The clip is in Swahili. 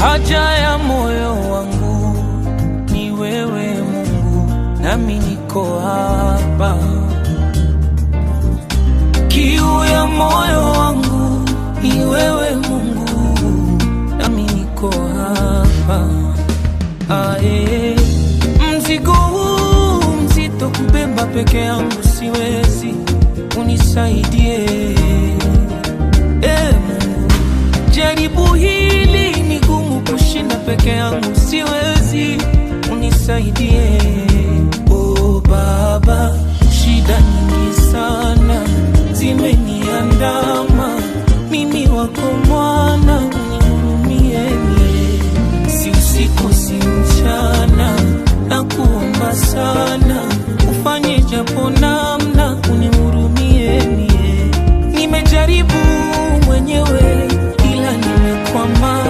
Haja ya moyo wangu ni wewe Mungu, nami niko hapa. Kiu ya moyo wangu ni wewe Mungu, nami niko hapa. Mzigo huu mzito kubeba peke yangu siwezi, unisaidie. Mungu, jaribu hili ni gumu kushinda peke yangu siwezi, unisaidie. Baba, shida nyingi sana zimeniandama, mimi wako mwana, unihurumie. Si usiku si mchana, nakuomba sana, ufanye japo namna, unihurumie. Nimejaribu mwenyewe ila nimekwama,